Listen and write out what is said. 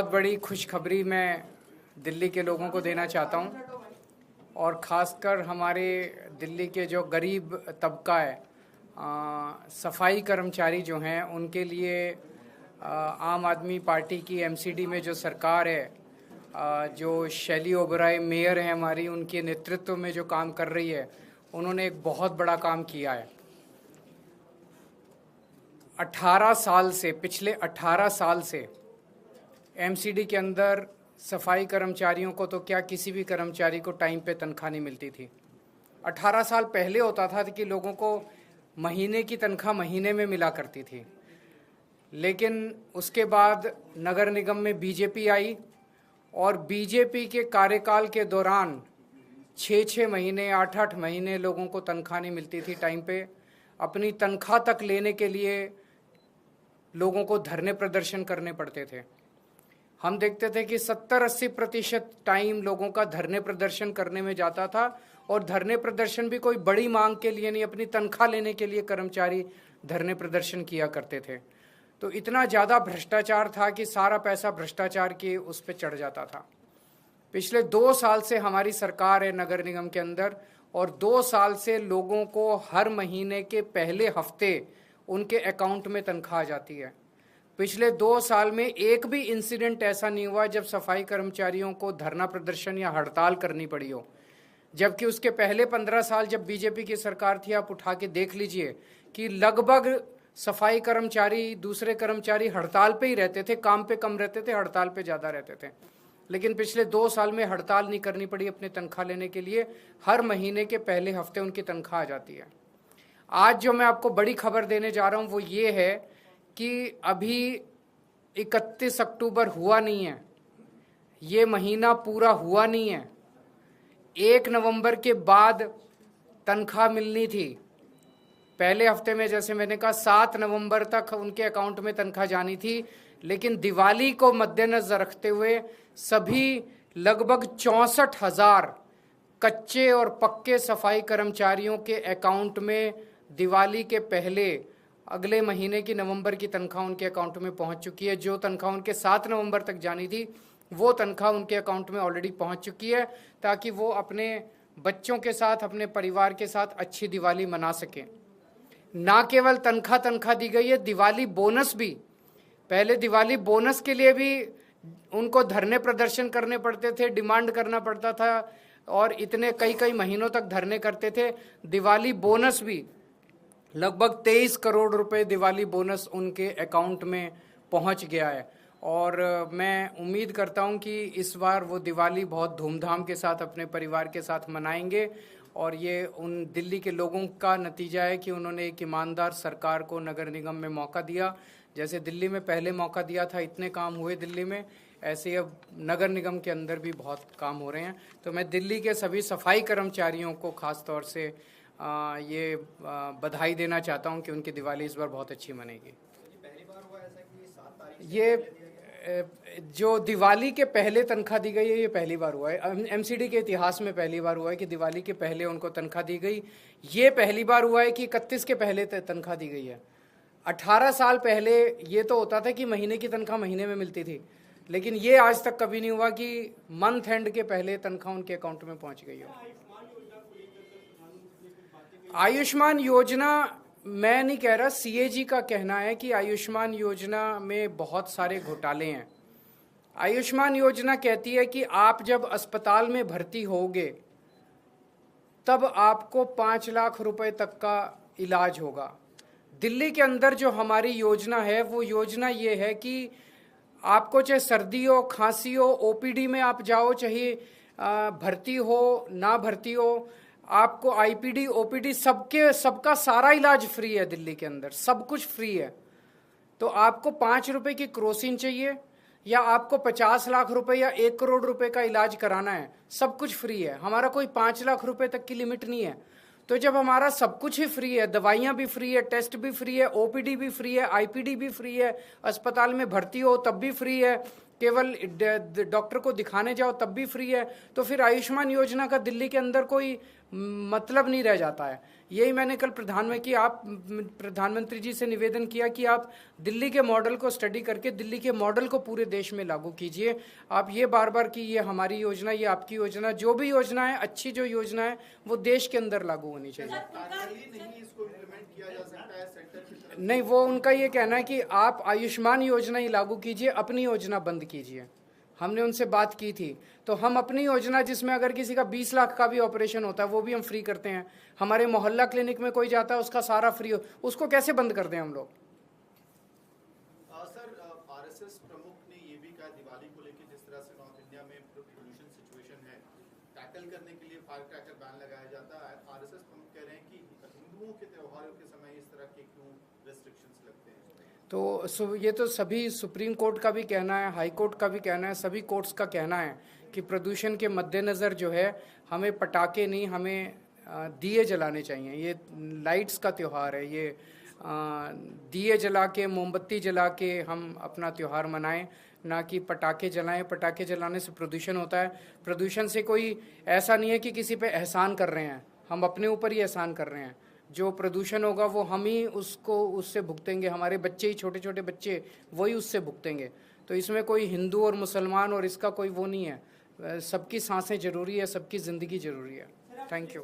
बहुत बड़ी खुशखबरी मैं दिल्ली के लोगों को देना चाहता हूं और ख़ासकर हमारे दिल्ली के जो गरीब तबका है, सफाई कर्मचारी जो हैं उनके लिए आम आदमी पार्टी की एमसीडी में जो सरकार है, जो शैली ओबराय मेयर हैं हमारी, उनके नेतृत्व में जो काम कर रही है, उन्होंने एक बहुत बड़ा काम किया है। 18 साल से, पिछले 18 साल से एमसीडी के अंदर सफाई कर्मचारियों को तो क्या, किसी भी कर्मचारी को टाइम पे तनख्वाह नहीं मिलती थी। 18 साल पहले होता था कि लोगों को महीने की तनख्वाह महीने में मिला करती थी, लेकिन उसके बाद नगर निगम में बीजेपी आई और बीजेपी के कार्यकाल के दौरान 6-6 महीने, 8-8 महीने लोगों को तनख्वाह नहीं मिलती थी टाइम पे। अपनी तनख्वाह तक लेने के लिए लोगों को धरने प्रदर्शन करने पड़ते थे। हम देखते थे कि 70-80% टाइम लोगों का धरने प्रदर्शन करने में जाता था, और धरने प्रदर्शन भी कोई बड़ी मांग के लिए नहीं, अपनी तनख्वाह लेने के लिए कर्मचारी धरने प्रदर्शन किया करते थे। तो इतना ज़्यादा भ्रष्टाचार था कि सारा पैसा भ्रष्टाचार के उस पर चढ़ जाता था। पिछले 2 साल से हमारी सरकार है नगर निगम के अंदर, और 2 साल से लोगों को हर महीने के पहले हफ्ते उनके अकाउंट में तनख्वाह आ जाती है। पिछले 2 साल में एक भी इंसिडेंट ऐसा नहीं हुआ जब सफाई कर्मचारियों को धरना प्रदर्शन या हड़ताल करनी पड़ी हो। जबकि उसके पहले 15 साल जब बीजेपी की सरकार थी, आप उठा के देख लीजिए कि लगभग सफाई कर्मचारी, दूसरे कर्मचारी हड़ताल पे ही रहते थे, काम पे कम रहते थे, हड़ताल पे ज़्यादा रहते थे। लेकिन पिछले 2 साल में हड़ताल नहीं करनी पड़ी अपनी तनख्वाह लेने के लिए, हर महीने के पहले हफ्ते उनकी तनख्वाह आ जाती है। आज जो मैं आपको बड़ी खबर देने जा रहा हूँ वो ये है कि अभी 31 अक्टूबर हुआ नहीं है, ये महीना पूरा हुआ नहीं है। 1 नवंबर के बाद तनख्वाह मिलनी थी। पहले हफ्ते में, जैसे मैंने कहा, 7 नवंबर तक उनके अकाउंट में तनख्वाह जानी थी, लेकिन दिवाली को मद्देनजर रखते हुए सभी लगभग 64,000 कच्चे और पक्के सफाई कर्मचारियों के अकाउंट में दिवाली के पहले अगले महीने की नवंबर की तनख्वाह उनके अकाउंट में पहुंच चुकी है। जो तनख्वाह उनके 7 नवंबर तक जानी थी वो तनख्वाह उनके अकाउंट में ऑलरेडी पहुंच चुकी है, ताकि वो अपने बच्चों के साथ, अपने परिवार के साथ अच्छी दिवाली मना सकें। ना केवल तनख्वाह दी गई है, दिवाली बोनस भी। पहले दिवाली बोनस के लिए भी उनको धरने प्रदर्शन करने पड़ते थे, डिमांड करना पड़ता था, और इतने कई महीनों तक धरने करते थे। दिवाली बोनस भी लगभग 23 करोड़ रुपए दिवाली बोनस उनके अकाउंट में पहुंच गया है। और मैं उम्मीद करता हूं कि इस बार वो दिवाली बहुत धूमधाम के साथ अपने परिवार के साथ मनाएंगे, और ये उन दिल्ली के लोगों का नतीजा है कि उन्होंने एक ईमानदार सरकार को नगर निगम में मौका दिया। जैसे दिल्ली में पहले मौका दिया था, इतने काम हुए दिल्ली में, ऐसे अब नगर निगम के अंदर भी बहुत काम हो रहे हैं। तो मैं दिल्ली के सभी सफाई कर्मचारियों को ख़ास तौर से ये बधाई देना चाहता हूं कि उनकी दिवाली इस बार बहुत अच्छी मनेगी। पहली बार हुआ ऐसा कि 7 तारीख ये जो दिवाली के पहले तनख्वाह दी गई है, ये पहली बार हुआ है। एमसीडी के इतिहास में पहली बार हुआ है कि दिवाली के पहले उनको तनख्वाह दी गई। ये पहली बार हुआ है कि 31 के पहले तनख्वाह दी गई है। 18 साल पहले ये तो होता था कि महीने की तनख्वाह महीने में मिलती थी, लेकिन ये आज तक कभी नहीं हुआ कि मंथ एंड के पहले तनख्वाह उनके अकाउंट में पहुंच गई हो। आयुष्मान योजना मैं नहीं कह रहा, सीएजी का कहना है कि आयुष्मान योजना में बहुत सारे घोटाले हैं। आयुष्मान योजना कहती है कि आप जब अस्पताल में भर्ती होगे तब आपको 5 लाख रुपए तक का इलाज होगा। दिल्ली के अंदर जो हमारी योजना है वो योजना ये है कि आपको चाहे सर्दी हो, खांसी हो, ओपीडी में आप जाओ, चाहे भर्ती हो ना भर्ती हो, आपको आईपीडी, ओपीडी, सबका सारा इलाज फ्री है। दिल्ली के अंदर सब कुछ फ्री है। तो आपको 5 रुपए की क्रोसिन चाहिए या आपको 50 लाख रुपए या 1 करोड़ रुपए का इलाज कराना है, सब कुछ फ्री है। हमारा कोई 5 लाख रुपए तक की लिमिट नहीं है। तो जब हमारा सब कुछ ही फ्री है, दवाइयाँ भी फ्री है, टेस्ट भी फ्री है, ओपीडी भी फ्री है, आईपीडी भी फ्री है, अस्पताल में भर्ती हो तब भी फ्री है, केवल डॉक्टर को दिखाने जाओ तब भी फ्री है, तो फिर आयुष्मान योजना का दिल्ली के अंदर कोई मतलब नहीं रह जाता है। यही मैंने कल प्रधानमंत्री जी से निवेदन किया कि आप दिल्ली के मॉडल को स्टडी करके दिल्ली के मॉडल को पूरे देश में लागू कीजिए। आप ये बार बार कि ये हमारी योजना, ये आपकी योजना, जो भी योजना है, अच्छी जो योजना है वो देश के अंदर लागू होनी चाहिए। नहीं, वो उनका ये कहना है कि आप आयुष्मान योजना ही लागू कीजिए, अपनी योजना बंद कीजिए। हमने उनसे बात की थी, तो हम अपनी योजना, जिसमें अगर किसी का 20 लाख का भी ऑपरेशन होता है वो भी हम फ्री करते हैं। हमारे मोहल्ला क्लिनिक में कोई जाता है उसका सारा फ्री हो, उसको कैसे बंद कर दें हम लोग? सर, आरएसएस प्रमुख ने ये भी कहा दिवाली को लेकर, जिस तरह से नॉर्थ इंडिया में पोल्यूशन सिचुएशन है, टैकल करने के लिए फायर क्रैकर बैन लगाया जाता है। आरएसएस प्रमुख कह रहे हैं कि हिंदुओं के त्योहारों के समय इस तरह के क्यों रेस्ट्रिक्शंस लगते हैं? तो ये तो सभी सुप्रीम कोर्ट का भी कहना है, हाई कोर्ट का भी कहना है, सभी कोर्ट्स का कहना है कि प्रदूषण के मद्देनज़र जो है हमें पटाखे नहीं, हमें दिए जलाने चाहिए। ये लाइट्स का त्यौहार है, ये दिए जला के, मोमबत्ती जला के हम अपना त्यौहार मनाएं, ना कि पटाखे जलाएं। पटाखे जलाने से प्रदूषण होता है। प्रदूषण से कोई ऐसा नहीं है कि किसी पे एहसान कर रहे हैं, हम अपने ऊपर ही एहसान कर रहे हैं। जो प्रदूषण होगा वो हम ही उससे भुगतेंगे, हमारे बच्चे ही, छोटे छोटे बच्चे, वही उससे भुगतेंगे। तो इसमें कोई हिंदू और मुसलमान और इसका कोई वो नहीं है। सबकी सांसें ज़रूरी है, सबकी ज़िंदगी ज़रूरी है। Thank you.